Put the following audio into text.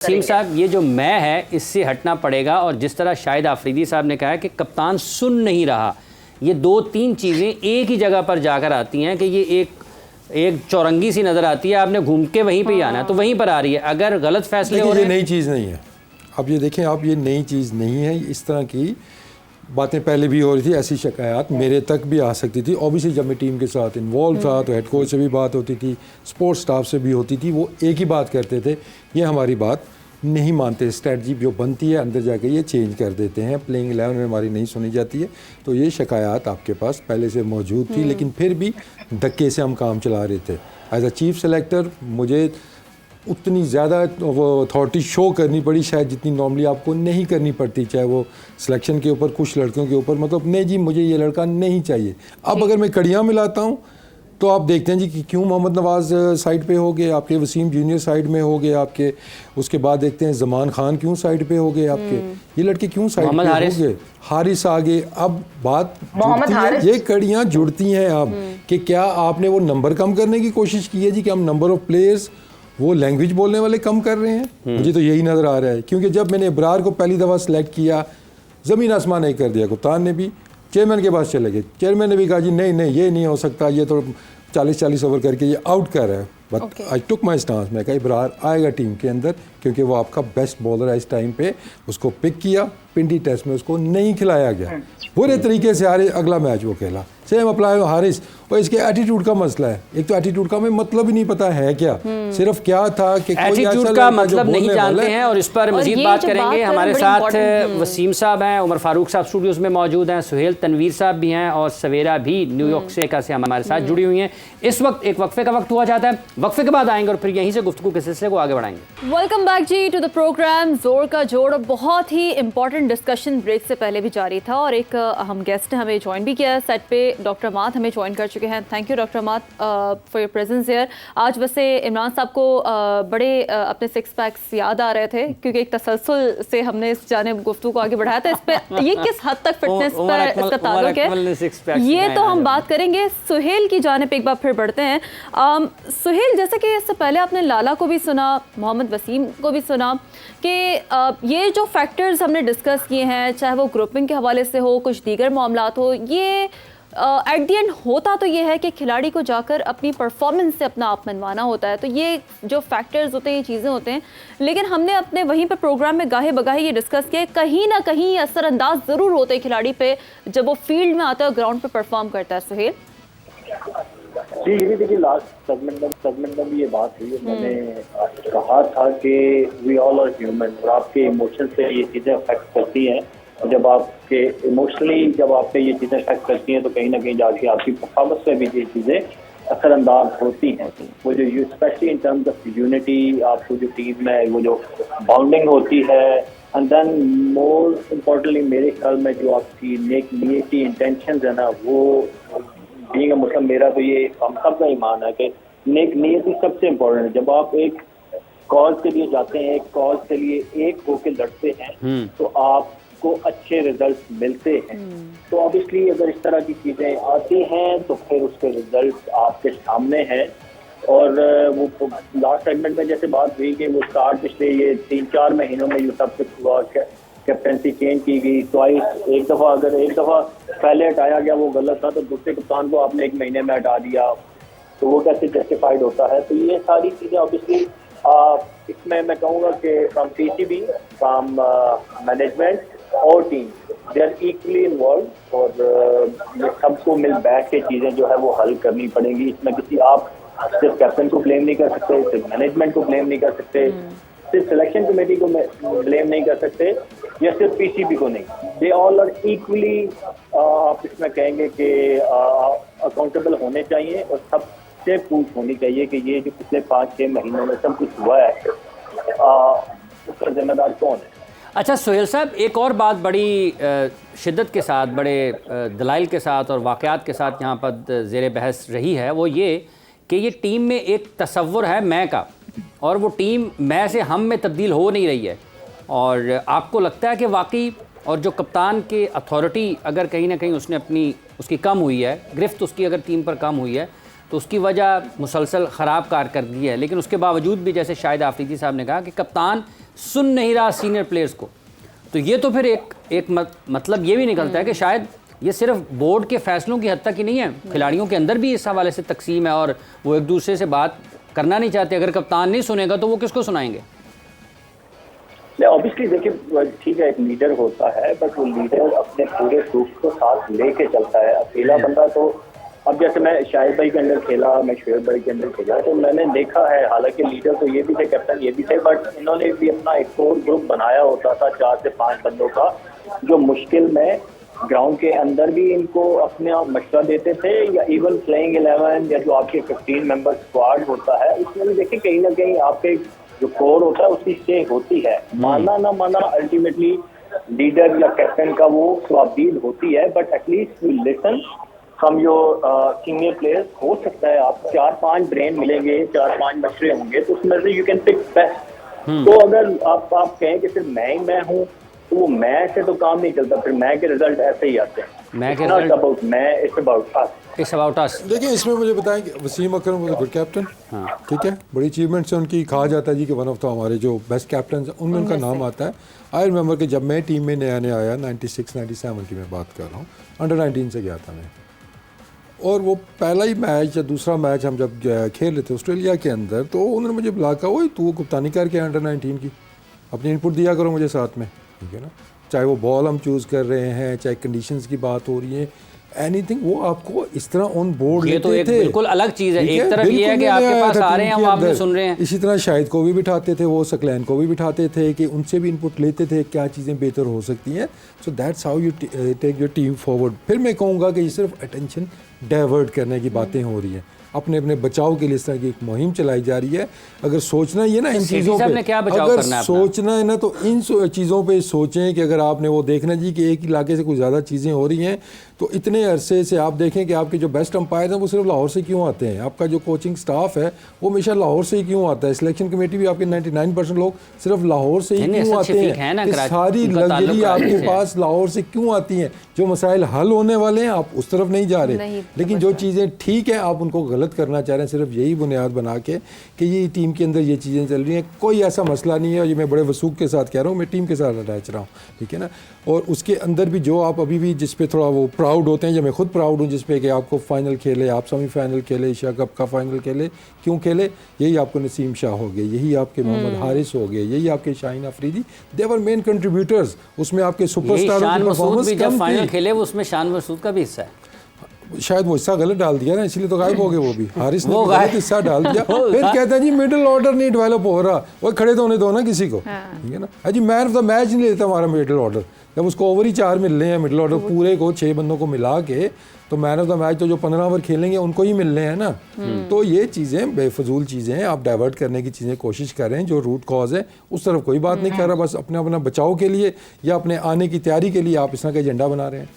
सीम साहब, ये जो मैं है इससे हटना पड़ेगा। और जिस तरह शाहिद आफरीदी साहब ने कहा है कि कप्तान सुन नहीं रहा, ये दो तीन चीज़ें एक ही जगह पर जाकर आती हैं कि ये एक चौरंगी सी नज़र आती है, आपने घूम के वहीं पे ही आना है तो वहीं पर आ रही है। अगर गलत फैसले हो रहे हैं, ये नई चीज़ नहीं है। अब ये देखें आप, ये नई चीज़ नहीं है। इस तरह की बातें पहले भी हो रही थी, ऐसी शिकायत मेरे तक भी आ सकती थी। ऑब्वियसली जब मैं टीम के साथ इन्वॉल्व था तो हेड कोच से भी बात होती थी, स्पोर्ट्स स्टाफ से भी होती थी। वो एक ही बात करते थे, ये हमारी बात नहीं मानते, स्ट्रेटजी जो बनती है अंदर जाके ये चेंज कर देते हैं, प्लेइंग 11 में हमारी नहीं सुनी जाती है। तो ये शिकायत आपके पास पहले से मौजूद थी, लेकिन फिर भी धक्के से हम काम चला रहे थे। एज अ चीफ सेलेक्टर मुझे उतनी ज़्यादा वो अथॉरिटी शो करनी पड़ी शायद जितनी नॉर्मली आपको नहीं करनी पड़ती, चाहे वो सिलेक्शन के ऊपर, कुछ लड़कियों के ऊपर। मतलब नहीं जी, मुझे ये लड़का नहीं चाहिए। अब अगर मैं कड़ियाँ मिलाता हूँ तो आप देखते हैं जी कि क्यों मोहम्मद नवाज़ साइड पे हो गए, आपके वसीम जूनियर साइड में हो गए आपके, उसके बाद देखते हैं ज़मान खान क्यों साइड पे हो गए आपके, ये लड़के क्यों साइड पे हो गए, हारिस आगे। अब बात जुड़ती है, ये कड़ियाँ जुड़ती हैं अब कि क्या आपने वो नंबर कम करने की कोशिश की है जी, कि हम नंबर ऑफ प्लेयर्स, वो लैंग्वेज बोलने वाले कम कर रहे हैं। मुझे तो यही नज़र आ रहा है, क्योंकि जब मैंने इब्रार को पहली दफ़ा सेलेक्ट किया, ज़मीन आसमान नहीं कर दिया। कप्तान ने भी चेयरमैन के पास चले गए, चेयरमैन ने भी कहा जी नहीं नहीं ये नहीं हो सकता, ये तो 40-40 ओवर करके ये आउट कर रहा है। But I took my stance, मैं कहा इब्रार आएगा टीम के अंदर, क्योंकि वो आपका बेस्ट बॉलर है इस टाइम पे। उसको पिक किया, पिंडी टेस्ट में उसको नहीं खिलाया गया, पूरे तरीके से हारे। अगला मैच वो खेला, सेम अप्लाई हारिस। और इसके एटीट्यूड का मसला है। एक तो एटीट्यूड का हमें मतलब ही नहीं पता है क्या, सिर्फ क्या था कि एटीट्यूड का मतलब नहीं जानते हैं। और इस पर मजीद बात करेंगे। हमारे साथ वसीम साहब हैं, उमर फारूक साहब स्टूडियोज में मौजूद हैं, सुहेल तनवीर साहब भी हैं, और सवेरा भी न्यूयॉर्क से हमारे साथ जुड़ी हुई हैं। इस वक्त एक वक्फे का वक्त हुआ जाता है, वक्फे के बाद आएंगे और फिर यहीं से गुफ्तगू के सिलसिले को आगे बढ़ाएंगे। वेलकम बैक जी टू द प्रोग्राम जोर का जोड़। बहुत ही इंपॉर्टेंट डिस्कशन ब्रेक से पहले भी जारी था और एक अहम गेस्ट हमें ज्वाइन भी किया है सेट पे, डॉक्टर मात हमें ज्वाइन कर चुके हैं। थैंक यू डॉक्टर मात फॉर योर प्रेजेंस हियर। आज वैसे इमरान साहब को बड़े अपने सिक्स पैक्स याद आ रहे थे, क्योंकि एक तसलसल से हमने इस जानिब गुफ्तगू को आगे बढ़ाया था। इस पे ये किस हद तक फिटनेस पर इसका ताल्लुक है, ये तो हम बात करेंगे। सुहेल की जानिब एक बार फिर बढ़ते हैं। सुहेल, जैसे कि इससे पहले आपने लाला को भी सुना, मोहम्मद वसीम को भी सुना कि ये जो फैक्टर्स हमने डिस्कस किए हैं, चाहे वो ग्रुपिंग के हवाले से हो, कुछ दीगर मामलात हो, ये एट दी एंड होता तो ये है कि खिलाड़ी को जाकर अपनी परफॉर्मेंस से अपना आप मनवाना होता है। तो ये जो फैक्टर्स होते हैं, ये चीज़ें होते हैं, लेकिन हमने अपने वहीं पे प्रोग्राम में गाहे बगाहे ये डिस्कस किया, कहीं ना कहीं असरअंदाज ज़रूर होते हैं खिलाड़ी पे जब वो फील्ड में आता है, ग्राउंड पे परफॉर्म करता है। सुहेल जी, ये भी देखिए लास्ट सेगमेंट में भी ये बात हुई। मैंने कहा था कि वी ऑल आर ह्यूमन, और आपके इमोशन से ये चीज़ें अफेक्ट करती हैं। जब आपके इमोशनली जब आप पे ये चीज़ें अफेक्ट करती हैं तो कहीं ना कहीं जाके आपकी परफॉर्मेंस पे भी ये चीज़ें असरअंदाज होती हैं। वो जो specially in terms of unity, आपको जो टीम में वो जो बाउंडिंग होती है, एंड देन मोर इम्पोर्टेंटली मेरे ख्याल में जो आपकी नेक नियती इंटेंशन है ना, वो बीइंग अ मुस्लिम, मेरा तो ये हम सब का ईमान है कि नेक नियति सबसे इम्पोर्टेंट है। जब आप एक कॉज के लिए जाते हैं, एक कॉज के लिए एक होके लड़ते हैं, तो आपको अच्छे रिजल्ट मिलते हैं। तो ऑब्वियसली अगर इस तरह की चीज़ें आती हैं तो फिर उसके रिजल्ट आपके सामने हैं। और वो लास्ट सेगमेंट में जैसे बात हुई कि वो स्टार्ट पिछले ये 3-4 महीनों में ये सब कुछ हुआ, कैप्टनसी चेंज की गई ट्वाइस। एक दफ़ा पहले हटाया गया वो गलत था, तो दूसरे कप्तान को आपने 1 महीने में हटा दिया, तो वो कैसे जस्टिफाइड होता है। तो ये सारी चीज़ें ऑब्वियसली इसमें मैं कहूँगा कि फ्रॉम पीसीबी, फ्रॉम मैनेजमेंट और team, they are equally involve. और ये सबको मिल बैठ के चीज़ें जो है वो हल करनी पड़ेंगी। इसमें किसी आप सिर्फ कैप्टन को ब्लेम नहीं कर सकते, सिर्फ मैनेजमेंट को ब्लेम नहीं कर सकते, सिर्फ सिलेक्शन कमेटी को ब्लेम नहीं कर सकते, या सिर्फ पीसीबी को नहीं। दे ऑल आर इक्वली, आप इसमें कहेंगे कि अकाउंटेबल होने चाहिए और सबसे पूछ होनी चाहिए कि ये जो पिछले 5-6 महीनों में सब कुछ हुआ है, उसका जिम्मेदार कौन है। अच्छा सुहेल साहब, एक और बात बड़ी शिद्दत के साथ, बड़े दलाइल के साथ और वाक़यात के साथ यहाँ पर ज़ेर बहस रही है, वो ये कि ये टीम में एक तसव्वुर है मैं का, और वो टीम मैं से हम में तब्दील हो नहीं रही है। और आपको लगता है कि वाकई, और जो कप्तान के अथॉरिटी अगर कहीं ना कहीं उसकी कम हुई है, गिरफ्त उसकी अगर टीम पर कम हुई है, तो उसकी वजह मुसलसल ख़राब कारकर्दगी है। लेकिन उसके बावजूद भी जैसे शाहिद आफरीदी साहब ने कहा कि कप्तान सुन नहीं रहा सीनियर प्लेयर्स को। तो ये तो फिर एक मतलब ये भी निकलता है कि शायद ये सिर्फ बोर्ड के फैसलों की हद तक ही नहीं है, खिलाड़ियों के अंदर भी इस हवाले से तकसीम है और वो एक दूसरे से बात करना नहीं चाहते। अगर कप्तान नहीं सुनेगा तो वो किसको सुनाएंगे? ऑब्वियसली देखिए ठीक है, एक लीडर होता है, बट वो लीडर अपने पूरे ग्रुप को साथ लेके चलता है। अकेला बंदा तो, अब जैसे मैं शाहिद भाई के अंदर खेला, मैं शोएब भाई के अंदर खेला, तो मैंने देखा है, हालांकि लीडर तो ये भी थे, कैप्टन ये भी थे, बट इन्होंने भी अपना एक कोर ग्रुप बनाया होता था 4 से 5 बंदों का, जो मुश्किल में ग्राउंड के अंदर भी इनको अपने आप मशवरा देते थे, या इवन प्लेइंग 11 या जो आपके 15 मेंबर स्क्वाड होता है, उसमें भी देखिए कहीं ना कहीं आपके जो कोर होता है उसकी स्टे होती है। माना ना माना अल्टीमेटली लीडर या कैप्टन का वो स्वाबदीद होती है, but at least we listen from your senior players. हो सकता है आप 4-5 ब्रेन मिलेंगे, 4-5 मशवरे होंगे, तो उसमें से यू कैन पिक बेस्ट। तो अगर आप कहें कि सिर्फ मैं हूँ, तो वो मैं से तो काम नहीं चलता, फिर मैं के रिजल्ट ऐसे ही आते हैं। मैं के रिजल्ट अबाउट मैं, it's about us. It's about us. देखिए इसमें मुझे बताएं कि वसीम अकरम वो गुड कैप्टन, ठीक है, बड़ी अचीवमेंट्स हैं उनकी, कहा जाता है जी कि वन ऑफ द हमारे जो बेस्ट कैप्टन हैं उनमें उनका नाम आता है। आई रिमेंबर कि जब मैं टीम में नया आया 96-97 की मैं बात कर रहा हूँ, अंडर 19 से गया था मैं, और वो पहला ही मैच या दूसरा मैच हम जब खेल रहे थे ऑस्ट्रेलिया के अंदर, तो उन्होंने मुझे बुला कर, ओए तू कप्तानी करके अंडर 19 की अपनी इनपुट दिया करो मुझे साथ में, ठीक है ना, चाहे वो बॉल हम चूज़ कर रहे हैं, चाहे कंडीशंस की बात हो रही है, एनीथिंग, वो आपको इस तरह ऑन बोर्ड लेते थे। ये तो एक बिल्कुल अलग चीज़ है। एक तरफ ये है कि आपके पास आ रहे हैं, हम आपने सुन रहे हैं। इसी तरह शाहिद को भी बिठाते थे, वो सकलैन को भी बिठाते थे कि उनसे भी इनपुट लेते थे क्या चीज़ें बेहतर हो सकती हैं। So that's how you take your team forward. फिर मैं कहूँगा कि ये सिर्फ अटेंशन डाइवर्ट करने की बातें हो रही हैं, अपने अपने बचाव के लिए इस तरह की एक मुहिम चलाई जा रही है। अगर सोचना ही है ना इन चीज़ों पे, अगर सोचना है ना तो इन चीज़ों पे सोचें कि अगर आपने वो देखना जी कि एक इलाके से कुछ ज़्यादा चीज़ें हो रही हैं, तो इतने अरसे से आप देखें कि आपके जो बेस्ट अंपायर हैं वो सिर्फ लाहौर से क्यों आते हैं, आपका जो कोचिंग स्टाफ है वो हमेशा लाहौर से ही क्यों आता है, सिलेक्शन कमेटी भी आपके 99% लोग सिर्फ लाहौर से ही क्यों आते हैं, सारी लग्जरी आपके पास लाहौर से क्यों आती हैं। जो मसाइल हल होने वाले हैं आप उस तरफ नहीं जा रहे, लेकिन जो चीज़ें ठीक है आप उनको गलत करना चाह रहे हैं, सिर्फ यही बुनियाद बना के कि ये टीम के अंदर ये चीज़ें चल रही हैं। कोई ऐसा मसला नहीं है, और ये मैं बड़े वसूख के साथ कह रहा हूँ, मैं टीम के साथ अटैच रहा हूँ, ठीक है ना। और उसके अंदर भी जो आप अभी भी जिस पे थोड़ा वो प्राउड होते हैं, या मैं खुद प्राउड हूँ जिस पे कि आपको फाइनल खेले, आप सेमीफाइनल खेले, एशिया कप का फाइनल खेले, क्यों खेले, यही आपको नसीम शाह हो गए, यही आपके मोहम्मद हारिस हो गए, यही आपके शाहीन अफरीदी, दे वर मेन कंट्रीब्यूटर्स। उसमें आपके सुपरस्टार फाइनल खेले, उसमें शान मसूद का भी हिस्सा है। शायद वो हिस्सा गलत डाल दिया ना, इसलिए तो गायब हो गए वो भी। हारिस ने गलत हिस्सा डाल दिया। फिर कहता है जी मिडिल ऑर्डर नहीं डेवलप हो रहा, वो खड़े तो होने दो ना किसी को, ठीक है ना। अजी मैन ऑफ द मैच नहीं लेता हमारा मिडिल ऑर्डर, जब उसको ओवर ही 4 मिल रहे हैं, मिडिल ऑर्डर पूरे को 6 बंदों को मिला के, तो मैन ऑफ द मैच तो जो 15 ओवर खेलेंगे उनको ही मिल रहे हैं ना। तो ये चीज़ें बेफजूल चीज़ें हैं, आप डाइवर्ट करने की चीज़ें कोशिश कर रहे हैं। जो रूट कॉज है उस तरफ कोई बात नहीं कर रहा, बस अपना बचाव के लिए या अपने आने की तैयारी के लिए आप इस तरह का एजेंडा बना रहे हैं।